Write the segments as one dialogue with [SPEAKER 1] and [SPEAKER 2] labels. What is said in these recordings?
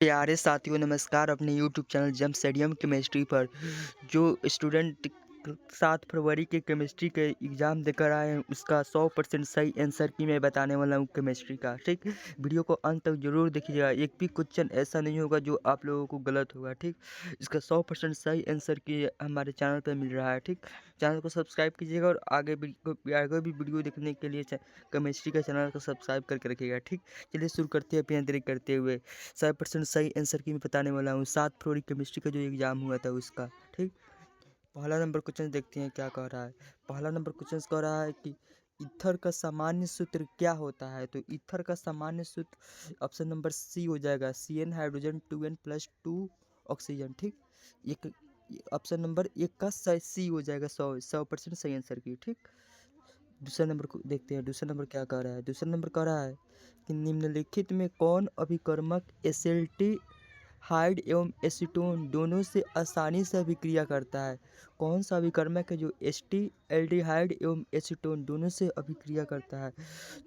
[SPEAKER 1] प्यारे साथियों नमस्कार। अपने यूट्यूब चैनल जम स्टेडियम केमिस्ट्री पर जो स्टूडेंट 7 फरवरी के केमिस्ट्री के एग्ज़ाम देकर आए हैं उसका 100% सही आंसर की मैं बताने वाला हूं केमिस्ट्री का। ठीक, वीडियो को अंत तक जरूर देखिएगा। एक भी क्वेश्चन ऐसा नहीं होगा जो आप लोगों को गलत होगा। ठीक, इसका 100% सही आंसर की हमारे चैनल पर मिल रहा है। ठीक, चैनल को सब्सक्राइब कीजिएगा और आगे भी वीडियो देखने के लिए केमिस्ट्री का चैनल को सब्सक्राइब करके रखिएगा। ठीक, चलिए शुरू करते हैं बिना देरी करते हुए। 100% सही आंसर की मैं बताने वाला हूँ 7 फरवरी केमिस्ट्री का जो एग्ज़ाम हुआ था उसका। ठीक, पहला नंबर क्वेश्चन देखते हैं क्या कह रहा है। पहला नंबर क्वेश्चन कह रहा है कि ईथर का सामान्य सूत्र क्या होता है। तो ईथर का सामान्य सूत्र ऑप्शन नंबर सी हो जाएगा, CN हाइड्रोजन 2N+2 ऑक्सीजन। ठीक, एक ऑप्शन नंबर एक का सी हो जाएगा 100% सही आंसर की। ठीक, दूसरा नंबर को देखते हैं। दूसरा नंबर क्या कह रहा है। दूसरा नंबर कह रहा है कि निम्नलिखित में कौन अभिकर्मक एसिल्टीहाइड एवं एसीटोन दोनों से आसानी से अभिक्रिया करता है। कौन सा अभिकर्मक है जो एल्डिहाइड एवं एसीटोन दोनों से अभिक्रिया करता है।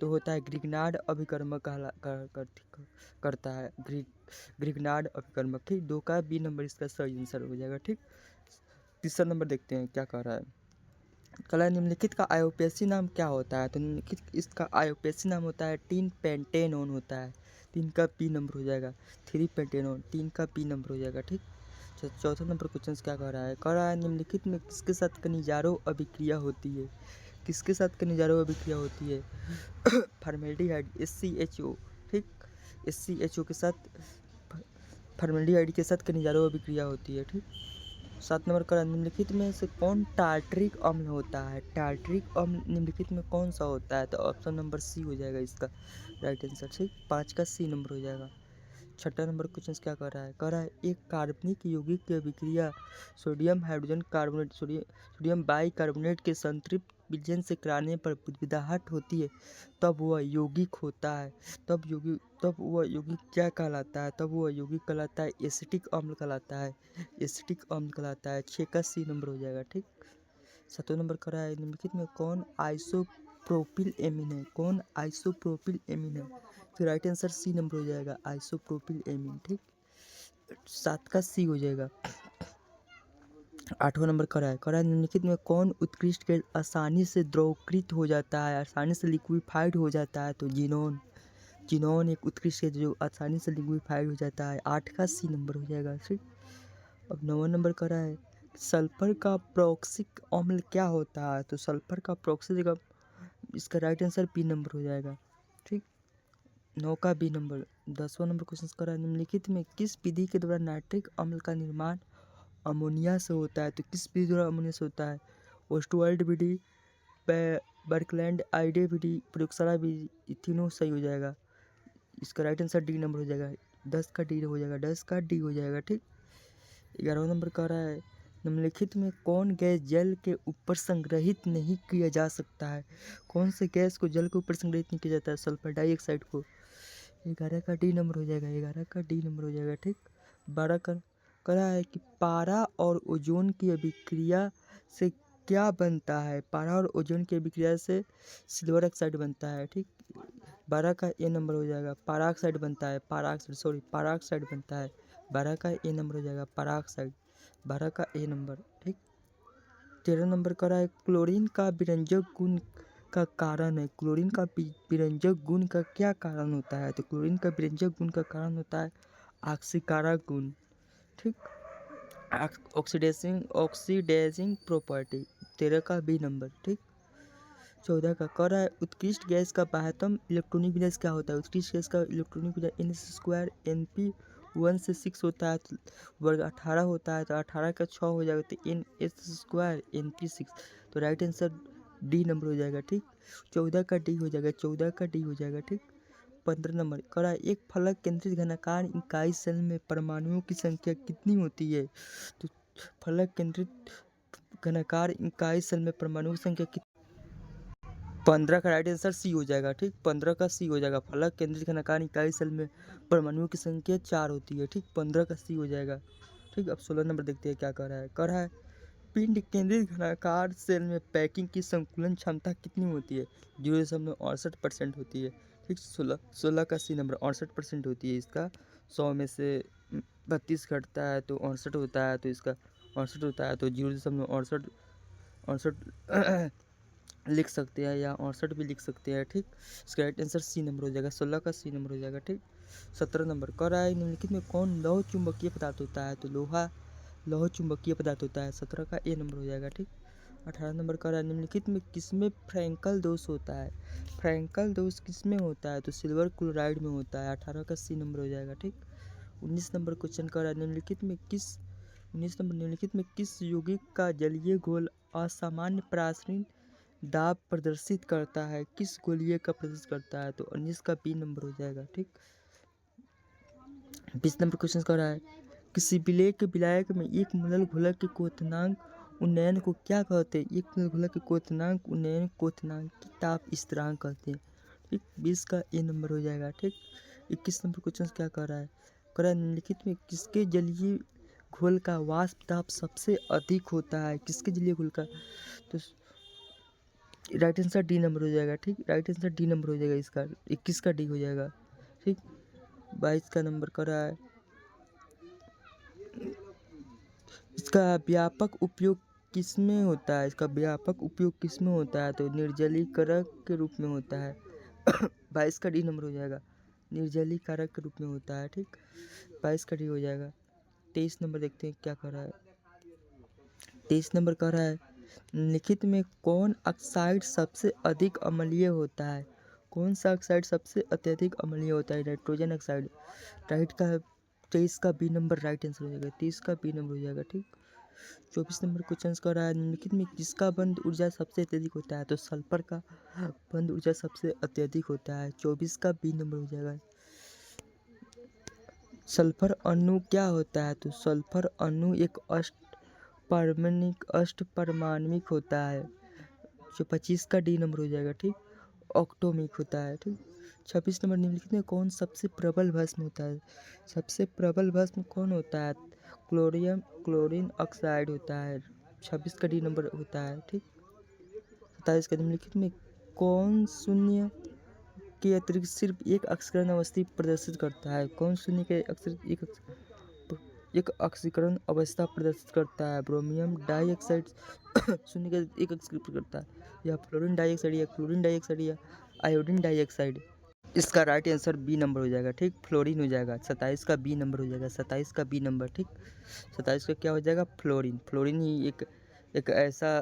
[SPEAKER 1] तो होता है ग्रिग्नार्ड अभिकर्मक करता है ग्रिग्नार्ड अभिकर्मक। ठीक, 2 का बी नंबर इसका सही आंसर हो जाएगा। ठीक, तीसरा नंबर देखते हैं क्या कह रहा है। कला निम्नलिखित का आईयूपीएसी नाम क्या होता है। तो निम्नलिखित इसका आईयूपीएसी नाम होता है 3 पेंटेनोन होता है। 3 का पी नंबर हो जाएगा। 3 पेंटेनोन 3 का पी नंबर हो जाएगा। ठीक, चौथा नंबर क्वेश्चन क्या कह रहा है। कह रहा है निम्नलिखित में किसके साथ खनिजारो अभिक्रिया होती है। किसके साथ खनिजारो अभिक्रिया होती है। Formaldehyde SCHO। ठीक, SCHO के साथ फॉर्मेल्डिहाइड के साथ खनिजारो अभिक्रिया होती है। ठीक, 7 नंबर का निम्नलिखित में से कौन टार्टरिक अम्ल होता है। टार्टरिक अम्ल निम्नलिखित में कौन सा होता है। तो ऑप्शन नंबर सी हो जाएगा इसका राइट आंसर। ठीक, 5 का सी नंबर हो जाएगा। छठा नंबर क्वेश्चन क्या कर रहा है। कह रहा है एक कार्बनिक यौगिक की अभिक्रिया sodium hydrogen carbonate sodium bicarbonate के संतृप्त विलयन से कराने पर बुदबुदाहट होती है तब वह यौगिक होता है। तब वह यौगिक क्या कहलाता है। तब वह यौगिक कहलाता है एसिटिक अम्ल कहलाता है। एसिटिक अम्ल कहलाता है। 6 का सी नंबर हो जाएगा। ठीक, 7वां नंबर करा है निम्नलिखित में कौन आइसोप्रोपिल एमीन है। कौन आइसोप्रोपिल एमीन है। तो राइट आंसर सी नंबर हो जाएगा आइसोप्रोपिल एमीन। ठीक, 7 का सी हो जाएगा। 8वां नंबर करा है निम्नलिखित में कौन उत्कृष्ट गैस आसानी से द्रवीकृत हो जाता है, आसानी से लिक्विफाइड हो जाता है। तो जीनोन जीनोन एक उत्कृष्ट गैस जो आसानी से लिक्विफाइड हो जाता है। 8 का सी नंबर हो जाएगा। ठीक, अब 9वां नंबर करा है सल्फर का प्रोक्सिक अम्ल क्या होता है। तो सल्फर का प्रोक्सिक इसका राइट आंसर बी नंबर हो जाएगा। ठीक, 9 का बी नंबर। 10वां नंबर क्वेश्चन करा है निम्नलिखित में किस विधि के द्वारा नाइट्रिक अम्ल का निर्माण अमोनिया से होता है। तो किस विधि द्वारा अमोनिया से होता है। ओस्टवाल्ड विधि, बर्कलैंड आइडे विधि, प्रयोगशाला विधि, तीनों सही हो जाएगा। इसका राइट आंसर डी नंबर हो जाएगा। 10 का डी हो जाएगा। 10 का डी हो जाएगा। ठीक, 11वां नंबर कह रहा है निम्नलिखित में कौन गैस जल के ऊपर संग्रहित नहीं किया जा सकता है। कौन से गैस को जल के ऊपर संग्रहित नहीं किया जाता है। सल्फर डाइऑक्साइड को। 11 का डी नंबर हो जाएगा। 11 का डी नंबर हो जाएगा। ठीक, 12 का करा है कि पारा और ओजोन की अभिक्रिया से क्या बनता है। पारा और ओजोन की अभिक्रिया से सिल्वर ऑक्साइड बनता है। ठीक, 12 का ए नंबर हो जाएगा। पाराक्साइड बनता है। पाराक्साइड बनता है। 12 का ए नंबर हो जाएगा पाराक्साइड। 12 का ए नंबर। ठीक, 13 नंबर करा है क्लोरीन का विरंजक गुण का कारण है। क्लोरीन का विरंजक गुण का क्या कारण होता है। तो क्लोरीन का विरंजक गुण का कारण होता है ऑक्सीकारक गुण। ठीक, ऑक्सीडाइजिंग प्रॉपर्टी। 13 का बी नंबर। ठीक, 14 का कह रहा है उत्कृष्ट गैस का बाह्यतम इलेक्ट्रॉनिक विन्यास क्या होता है। उत्कृष्ट गैस का इलेक्ट्रॉनिक विन्यास N² NP 1 से 6 होता है। तो वर्ग 18 होता है। तो 18 का 6 हो जाएगा। तो NS² NP 6। तो राइट आंसर डी नंबर हो जाएगा। ठीक, 14 का डी हो जाएगा। 14 का डी हो जाएगा। ठीक, 15 नंबर कह रहा है एक फलक केंद्रित घनाकार इकाई सेल में परमाणुओं की संख्या कितनी होती है। तो फलक केंद्रित घनाकार इकाई सेल में परमाणुओं की संख्या 15 का राइट आंसर सी हो जाएगा। ठीक, 15 का सी हो जाएगा। फलक केंद्रित घनाकार इकाई सेल में परमाणुओं की संख्या 4 होती है। ठीक, 15 का सी हो जाएगा। ठीक, अब 16 नंबर देखते हैं क्या कर रहा है। कह रहा है पिंड केंद्रित घनाकार सेल में पैकिंग की संकुलन क्षमता कितनी होती है। 0.68% होती है। ठीक, 16 का सी नंबर 68% होती है इसका 100 में से 32 घटता है तो 68 होता है, तो इसका 68 होता है, तो 0.68 68 लिख सकते हैं या 68 भी लिख सकते हैं। ठीक, इसका राइट आंसर सी नंबर हो जाएगा, 16 का सी नंबर हो जाएगा। ठीक, 17 नंबर कर रहा है निम्नलिखित में कौन लौह चुंबकीय पदार्थ होता है, तो लोहा लौह चुंबकीय पदार्थ होता है, 17 का ए नंबर हो जाएगा। ठीक, 18 नंबर कर रहा है निम्नलिखित में किसमें फ्रैंकल दोष होता है, फ्रैंकल दोष किसमें होता है, तो सिल्वर क्लोराइड में होता है, 18 का सी नंबर हो जाएगा। ठीक, 19 नंबर क्वेश्चन कर रहा है निम्नलिखित में किस 19 नंबर निम्नलिखित में किस यौगिक का जलीय घोल असामान्य परासीन दाब प्रदर्शित करता है, किस गोलीय का प्रदर्शित करता है, तो 19 का बी नंबर हो जाएगा। ठीक, 20 नंबर क्वेश्चन कर रहा है किसी विलायक में एक मूलल घोलक के क्वथनांक उन्नयन को क्या कहते हैं, एक मूलल घोलक के क्वथनांक उन्नयन क्वथनांक की ताप स्थिरांक कहते हैं। ठीक, 20 का ए नंबर हो जाएगा। ठीक, 21 नंबर क्वेश्चन क्या कर रहा है निम्नलिखित में किसके जलीय घोल का वाष्प दाब सबसे अधिक होता है, किसके जलीय घोल का, तो राइट आंसर डी नंबर हो जाएगा। ठीक, राइट आंसर डी नंबर हो जाएगा इसका, 21 का डी हो जाएगा। ठीक, 22 का नंबर कर रहा है इसका व्यापक उपयोग किसमें होता है, इसका व्यापक उपयोग किसमें होता है, तो निर्जलीकरण के रूप में होता है। 22 का डी नंबर हो जाएगा, निर्जलीकरण के रूप में होता है। ठीक, 22 का डी हो जाएगा। 23 नंबर देखते हैं क्या कर रहा है 23 नंबर कह रहा है लिखित में कौन ऑक्साइड सबसे अधिक अम्लीय होता है, कौन सा ऑक्साइड सबसे अत्यधिक अम्लीय होता है, नाइट्रोजन ऑक्साइड। राइट का 23 का बी नंबर राइट आंसर हो जाएगा, 23 का बी नंबर हो जाएगा। ठीक, 24 नंबर क्वेश्चन कर रहा है निम्नलिखित में किसका बंध ऊर्जा सबसे अत्यधिक होता है, तो सल्फर का बंध ऊर्जा सबसे अत्यधिक होता है, 24 का बी नंबर हो जाएगा। सल्फर अणु क्या होता है, तो सल्फर अणु एक अष्टपरमाणविक होता है, जो 25 का डी नंबर हो जाएगा। ठीक, ऑक्टोमिक होता है। ठीक, 26 नंबर निम्नलिखित में कौन सबसे प्रबल भस्म होता है, सबसे प्रबल भस्म कौन होता है, क्लोरीन ऑक्साइड होता है, 26 का डी नंबर होता है। ठीक, 27 का निम्नलिखित में कौन शून्य के अतिरिक्त सिर्फ एक ऑक्सीकरण अवस्था प्रदर्शित करता है, कौन शून्य के एक ऑक्सीकरण अवस्था प्रदर्शित करता है, ब्रोमियम डाइऑक्साइड शून्य का एक ऑक्सीकरण करता है, या फ्लोरीन डाइऑक्साइड या आयोडीन डाइऑक्साइड। इसका राइट आंसर बी नंबर हो जाएगा। ठीक, फ्लोरीन हो जाएगा, 27 का बी नंबर हो जाएगा, 27 का बी नंबर। ठीक, 27 का क्या हो जाएगा, फ्लोरीन। फ्लोरीन ही एक ऐसा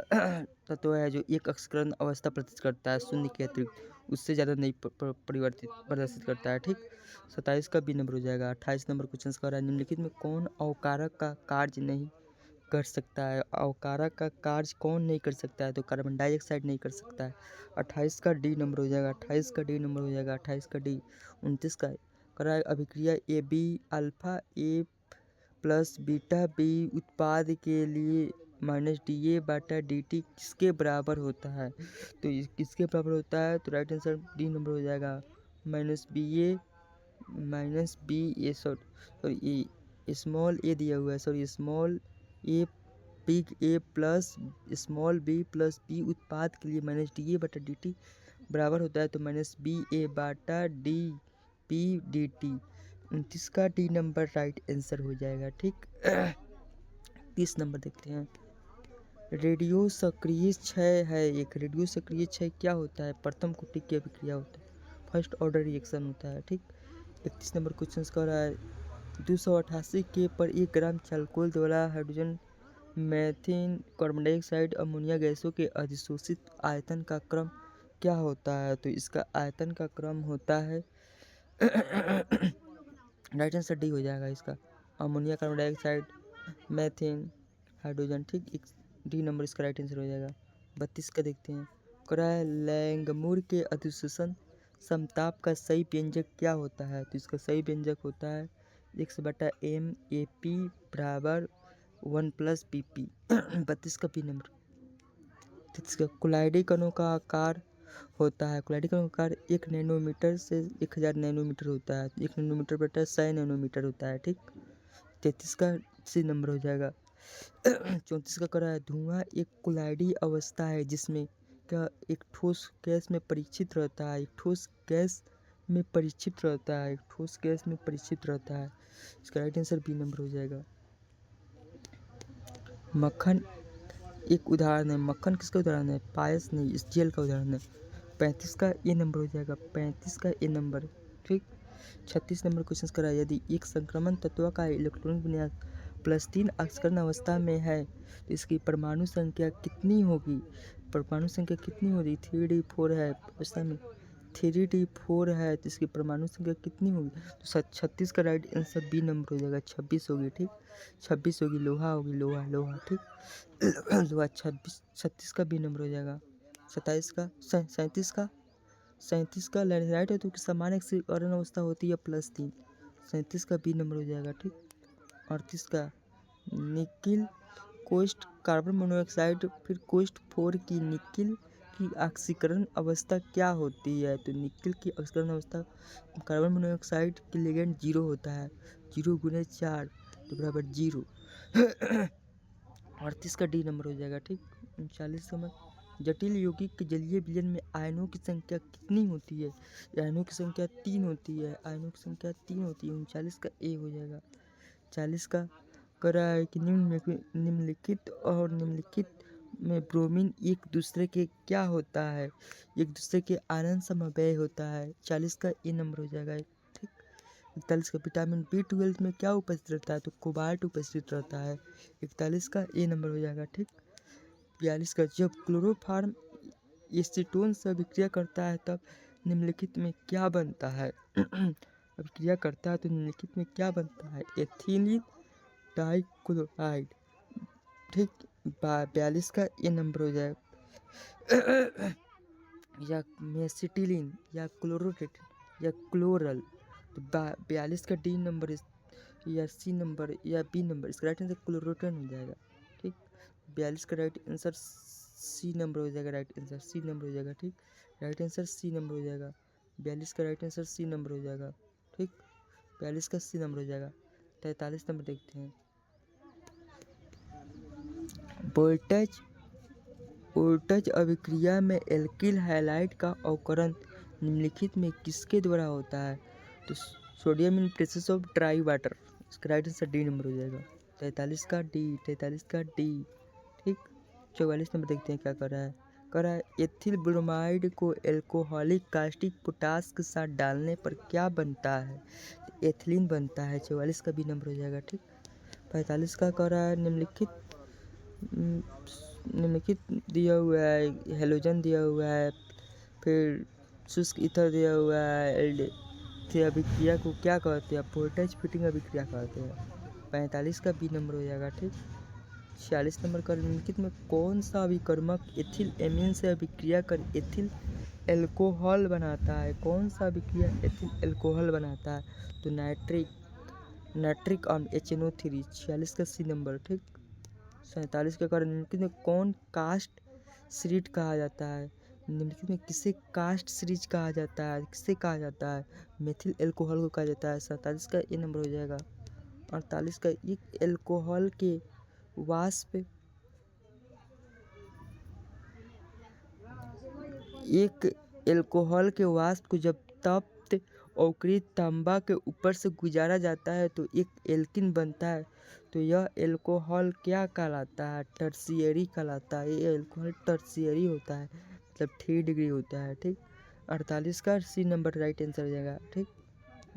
[SPEAKER 1] तत्व है जो एक ऑक्सीकरण अवस्था प्रदर्शित करता है शून्य के अतिरिक्त, उससे ज़्यादा नहीं परिवर्तित प्रदर्शित करता है। ठीक, 27 का बी नंबर हो जाएगा। 28 नंबर क्वेश्चन कर रहा है निम्नलिखित में कौन अवकारक का कार्य नहीं कर सकता है, अवकारक का कार्य कौन नहीं कर सकता है, तो कार्बन डाइऑक्साइड नहीं कर सकता है, 28 का डी नंबर हो जाएगा, 28 का डी नंबर हो जाएगा, 28 का डी। 29 का करा अभिक्रिया A B alpha A plus beta B उत्पाद के लिए minus D A beta D T किसके बराबर होता है, तो किसके बराबर होता है, तो राइट आंसर डी नंबर हो जाएगा, minus B A sorry small A दिया हुआ है, sorry small A big A plus small B plus B उत्पाद के लिए माइनस डी ए बटा डी टी बराबर होता है, तो माइनस बी ए beta D P D T. 29 का डी नंबर राइट आंसर हो जाएगा। ठीक, 30 नंबर देखते हैं रेडियो सक्रिय क्षय है, एक रेडियो सक्रिय क्षय क्या होता है, प्रथम कोटि की अभिक्रिया होता है, फर्स्ट ऑर्डर रिएक्शन होता है। ठीक, 31 नंबर क्वेश्चन कर रहा है 288 के पर 1 ग्राम चालकोल द्वारा hydrogen methane carbon dioxide ammonia गैसों के अधिशोषित आयतन का क्रम क्या होता है, तो इसका आयतन का क्रम होता है राइट आंसर डी हो जाएगा इसका, ammonia carbon dioxide methane hydrogen. ठीक, डी नंबर इसका राइट आंसर हो जाएगा। 32 का देखते हैं लैंगमुर के अधिशोषण समताप का सही व्यंजक क्या होता है, तो इसका सही व्यंजक होता है x/m AP बराबर 1 + PP। 32 का पी नंबर। 33 का कुलाइडी कणों का आकार होता है, कुलाइडी कणों का आकार 1 नैनोमीटर से 1000 नैनोमीटर होता है, 1 नैनोमीटर बटा 100 नैनोमीटर होता है। ठीक, 33 का सी नंबर हो जाएगा। 34 का करा है धुआं एक कुलाइडी अवस्था है जिसमें क्या एक ठोस गैस में परीक्षित रहता है, एक ठोस गैस में परिचित रहता है, ठोस गैस में परिचित रहता है। इसका राइट आंसर बी नंबर हो जाएगा। मक्खन एक उदाहरण है। मक्खन किसका उदाहरण है? पायस नहीं, इस जेल का उदाहरण है। 35 का ए नंबर हो जाएगा। 35 का ए नंबर। ठीक। 36 नंबर क्वेश्चन करा, यदि एक संक्रमण तत्व का इलेक्ट्रॉनिक विन्यास +3 ऑक्सीकरण अवस्था में है तो इसकी परमाणु संख्या कितनी होगी? परमाणु संख्या कितनी होगी? 3d4 है अवस्था में, 3d4 है तो इसकी परमाणु संख्या कितनी होगी? तो 36 का राइट आंसर बी नंबर हो जाएगा। 26 होगी। ठीक, 26 होगी। लोहा होगी, लोहा लोहा। ठीक, लोहा 36 का बी नंबर हो जाएगा। 27 का 37 का राइट है तो सामान्य ऑक्सीकरण अवस्था होती है +3। 37 का बी नंबर हो जाएगा। ठीक। 38 का निकिल कोस्ट कार्बन मोनोऑक्साइड फिर कोस्ट 4 की निकिल की ऑक्सीकरण अवस्था क्या होती है? तो निकिल की ऑक्सीकरण अवस्था कार्बन मोनोऑक्साइड की लिगेंड 0 होता है। 0 × 4 तो बराबर 0। 38 का डी नंबर हो जाएगा। ठीक। 39 का जटिल यौगिक जलीय विलयन में आयनों की संख्या कितनी होती है? आयनों की संख्या 3 होती है। आयनों की संख्या 3 होती है। 39 का ए हो जाएगा। 40 का कह रहा है कि निम्नलिखित और निम्नलिखित में ब्रोमीन एक दूसरे के क्या होता है? एक दूसरे के आयन समव्यय होता है। 40 का ए नंबर हो जाएगा। ठीक। 41 का विटामिन B12 में क्या उपस्थित रहता है? तो कोबाल्ट उपस्थित रहता है। 41 का ए नंबर हो जाएगा। ठीक। 42 का जब क्लोरोफॉर्म एसीटोन से अभिक्रिया करता है तब निम्नलिखित में क्या बनता है? अभिक्रिया करता है तो निम्नलिखित में क्या बनता है? Ethylene dichloride. ठीक। 42 का ए नंबर हो जाएगा। या मेसिटिलीन या क्लोरोटेट या क्लोरल। तो 42 का डी नंबर या सी नंबर या बी नंबर, इसका राइट आंसर क्लोरोटेन हो जाएगा। ठीक। 42 का राइट आंसर सी नंबर हो जाएगा। राइट आंसर सी नंबर हो जाएगा। ठीक। राइट आंसर सी नंबर हो जाएगा। 42 का राइट आंसर सी नंबर हो जाएगा। ठीक। 42 का सी नंबर हो जाएगा। 43 नंबर देखते हैं। वोल्टेज अभिक्रिया में एल्किल हैलाइड का अवकरण निम्नलिखित में किसके द्वारा होता है? तो sodium in presence of dry water. इसका राइट आंसर डी नंबर हो जाएगा। 43 का डी। 43 का डी। ठीक। 44 नंबर देखते हैं क्या कर रहा है एथिल ब्रोमाइड को एल्कोहलिक कास्टिक पोटास के साथ डालने पर क्या बनता है? तो एथिलीन बनता है। 44 का बी नंबर हो जाएगा। ठीक। 45 का कह रहा है निम्नलिखित दिया हुआ है, हेलोजन दिया हुआ है, फिर शुष्क ईथर दिया हुआ है। अभिक्रिया को क्या कहते हैं? वोल्टेज फिटिंग अभिक्रिया कहते हैं। 45 का बी नंबर हो जाएगा। ठीक। 46 नंबर का निम्नलिखित में कौन सा अभिकर्मक एथिल एमीन से अभिक्रिया कर एथिल एल्कोहल बनाता है? कौन सा अभिक्रिया एथिल एल्कोहल बनाता है? तो नाइट्रिक अम्ल HNO3। 46 का सी नंबर। ठीक। 47 के कारण निम्नलिखित में कौन कास्ट सीरीज कहा जाता है? निम्नलिखित में किसे कास्ट सीरीज कहा जाता है? किसे कहा जाता है? मेथिल एल्कोहल को कहा जाता है। 47 का ए नंबर हो जाएगा। 48 का एक एल्कोहल के वाष्प को जब तप्त अवकृत तांबा के ऊपर से गुजारा जाता है तो एक एल्किन बनता है। तो यह एल्कोहल क्या कहलाता है? टर्शियरी कहलाता है। ये एल्कोहल टर्शियरी होता है, मतलब 3 डिग्री होता है। ठीक। 48 का सी नंबर राइट आंसर हो जाएगा। ठीक।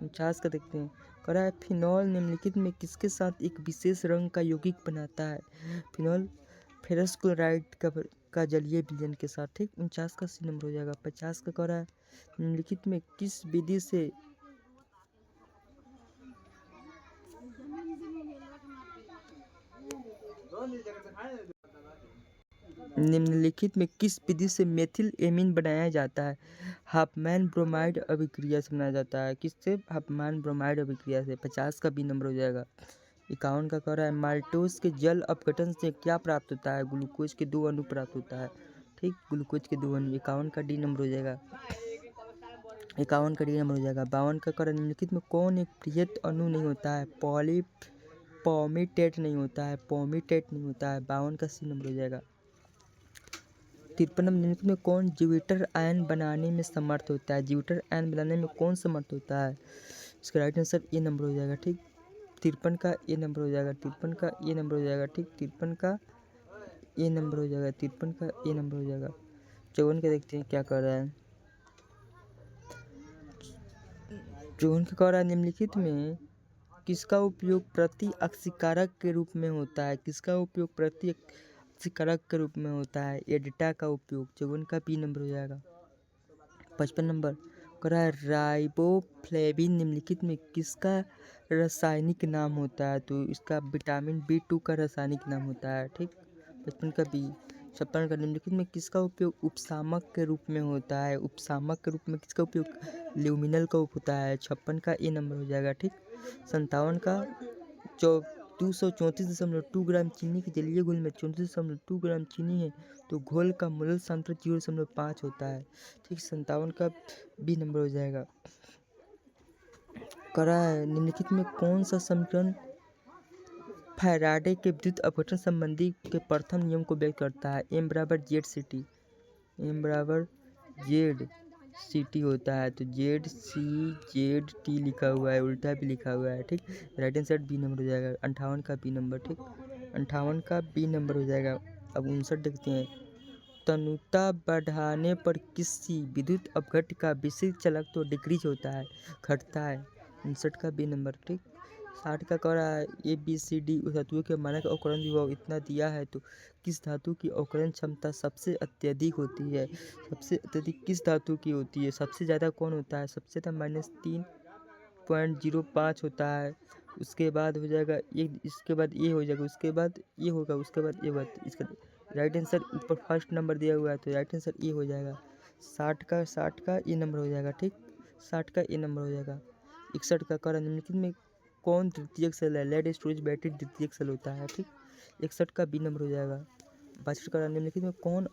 [SPEAKER 1] 49 का देखते हैं। कह रहा है फिनॉल निम्नलिखित में किसके साथ एक विशेष रंग का यौगिक बनाता है? फिनॉल फेरस क्लोराइड का जलीय विलयन के साथ। ठीक। 49 का सी नंबर हो जाएगा। 50 का कह रहा है निम्नलिखित में किस विधि से मेथिल एमीन बनाया जाता है? हाफमैन ब्रोमाइड अभिक्रिया से बनाया जाता है। किससे? हाफमैन ब्रोमाइड अभिक्रिया से। 50 का बी नंबर हो जाएगा। 51 का कह रहा है माल्टोज के जल अपघटन से क्या प्राप्त होता है? ग्लूकोज के 2 अणु प्राप्त होता है। ठीक। ग्लूकोज के 2 अणु। 51 का डी नंबर हो जाएगा। 51 का डी नंबर हो जाएगा। 52 का कह रहा है निम्नलिखित में कौन एक बृहत अणु नहीं होता है? पॉमीटेट नहीं होता है। 52 का सी नंबर हो जाएगा। 53 नंबर निम्नलिखित में कौन ज्यूपिटर आयन बनाने में समर्थ होता है? ज्यूपिटर आयन बनाने में कौन समर्थ होता है? इसका राइट आंसर ए नंबर हो जाएगा। ठीक, 53 का ए नंबर हो जाएगा। 53 का ए नंबर हो जाएगा। ठीक, 53 का ए नंबर हो जाएगा। 53 का ए नंबर हो जाएगा। 54 का देखते हैं क्या कर रहा है। 54 का कह रहा है निम्नलिखित में किसका उपयोग प्रति अक्सीकारक के रूप में होता है? किसका उपयोग प्रति अक्सीकारक के रूप में होता है? एडिटा का उपयोग। 54 का बी नंबर हो जाएगा। 55 नंबर कह रहा है राइबोफ्लेविन निम्नलिखित में किसका रासायनिक नाम होता है? तो इसका विटामिन B2 का रासायनिक नाम होता है। ठीक, 55 का बी। 56 का निम्नलिखित में किसका उपयोग उपशामक के रूप में होता है? उपशामक के रूप में किसका उपयोग ल्यूमिनल का होता है? 56 का ए नंबर हो जाएगा। ठीक, 57 का 234.2 ग्राम चीनी के जलीय घोल में 34.2 ग्राम चीनी है तो घोल का मोलर सांद्रता 0.5 होता है। ठीक, 57 का बी नंबर हो जाएगा। करा है निम्नलिखित में कौन सा समीकरण फैराडे के विद्युत अपघटन संबंधी के प्रथम नियम को व्यक्त करता है? M बराबर ZCT। M बराबर ZCT होता है तो ZCZT लिखा हुआ है, उल्टा भी लिखा हुआ है। ठीक, राइट आंसर बी नंबर हो जाएगा। 58 का बी नंबर। ठीक, 58 का बी नंबर हो जाएगा। अब 59 देखते हैं। तनुता बढ़ाने पर किसी विद्युत अपघट का विशिष्ट चालक तो डिक्रीज होता है, घटता है। 59 का बी नंबर। ठीक, 60 का कह रहा है ABCD धातुओं के मानक अवकरण विभव इतना दिया है तो किस धातु की अवकरण क्षमता सबसे अत्यधिक होती है? सबसे अत्यधिक किस धातु की होती है? सबसे ज़्यादा कौन होता है? सबसे ज़्यादा -3.05 होता है। उसके बाद हो जाएगा ये, इसके बाद ये हो जाएगा, उसके बाद ये होगा, उसके बाद ये बात। इसका राइट आंसर ऊपर फर्स्ट नंबर दिया हुआ है तो राइट आंसर ये हो जाएगा। 60 का ये नंबर हो जाएगा। ठीक, 60 का ये नंबर हो जाएगा। 61 का कह रहा है निम्नलिखित में कौन तृतीयक सेल है? लेड स्टोरेज बैटरी तृतीयक सेल होता है। ठीक, 61 का बी नंबर हो जाएगा। 62 का निम्नलिखित में कौन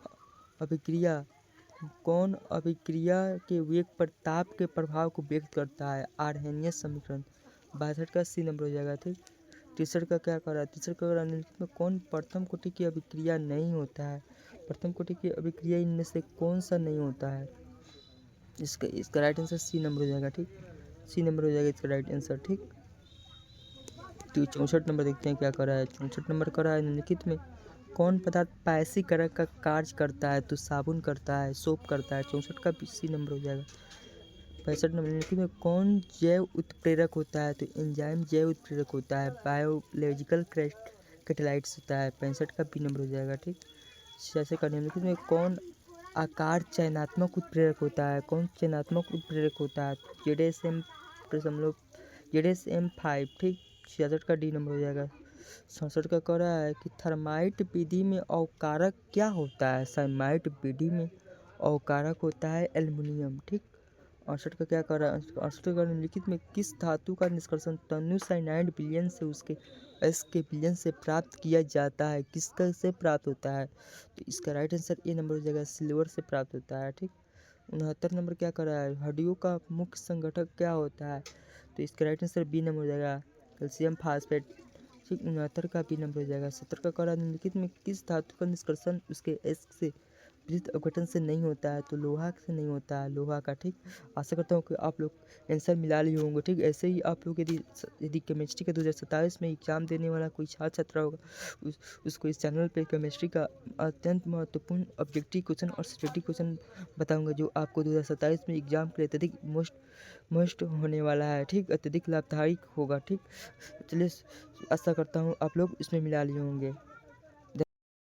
[SPEAKER 1] अभिक्रिया के वेग पर ताप के प्रभाव को व्यक्त करता है? आर्हेनियस समीकरण। 62 का सी नंबर हो जाएगा। ठीक, 63 का क्या कर रहा है? 63 का निम्नलिखित में कौन प्रथम कोटि की अभिक्रिया नहीं होता है? प्रथम कोटि की अभिक्रिया इनमें से कौन सा नहीं होता है? इसका राइट आंसर सी नंबर हो जाएगा। ठीक, सी नंबर हो जाएगा इसका राइट आंसर। ठीक, तो 64 नंबर देखते हैं क्या कर रहा है। 64 नंबर कर रहा है निम्नलिखित में कौन पदार्थ पैसीकरण का कार्य करता है? तो साबुन करता है, सोप करता है। 64 का सी नंबर हो जाएगा। 65 नंबर निम्नलिखित में कौन जैव उत्प्रेरक होता है? तो एंजाइम जैव उत्प्रेरक होता है। बायोलॉजिकल कैटालाइट्स होता है। 65 का बी नंबर हो जाएगा। ठीक, 66 का निम्नलिखित में कौन आकार चयनात्मक उत्प्रेरक होता है? कौन चयनात्मक उत्प्रेरक होता है? ZSM5। ठीक, 66 का डी नंबर हो जाएगा। 67 का कह रहा है कि थर्माइट विधि में अवकारक क्या होता है? थर्माइट विधि में अवकारक होता है एल्युमिनियम। ठीक, 68 का क्या कर रहा है? 68 का निम्नलिखित में किस धातु का निष्कर्षण तनु साइनाइड विलयन से उसके एस के विलयन से प्राप्त किया जाता है? किसका से प्राप्त होता है? तो इसका राइट आंसर ए नंबर हो जाएगा। सिल्वर से प्राप्त होता है। ठीक, 69 नंबर क्या कर रहा है? हड्डियों का मुख्य संगठक क्या होता है? तो इसका राइट आंसर बी नंबर हो जाएगा, कैल्शियम फास्फेट। ठीक, 69 का बी नंबर हो जाएगा। 70 का कह रहा है निम्नलिखित में किस धातु का निष्कर्षण उसके एस से विद्युत अपघटन से नहीं होता है? तो लोहा से नहीं होता है, लोहा का। ठीक, आशा करता हूँ कि आप लोग आंसर मिला लिए होंगे। ठीक, ऐसे ही आप लोग यदि केमिस्ट्री का 2027 में एग्जाम देने वाला कोई छात्र छात्रा होगा उसको इस चैनल पे केमिस्ट्री का अत्यंत महत्वपूर्ण ऑब्जेक्टिव क्वेश्चन और सब्जेक्टिव क्वेश्चन बताऊंगा जो आपको 2027 में एग्जाम के लिए अत्यधिक मोस्ट होने वाला है। ठीक, अत्यधिक लाभदायक होगा। ठीक, चलिए आशा करता हूँ आप लोग इसमें मिला लिए होंगे।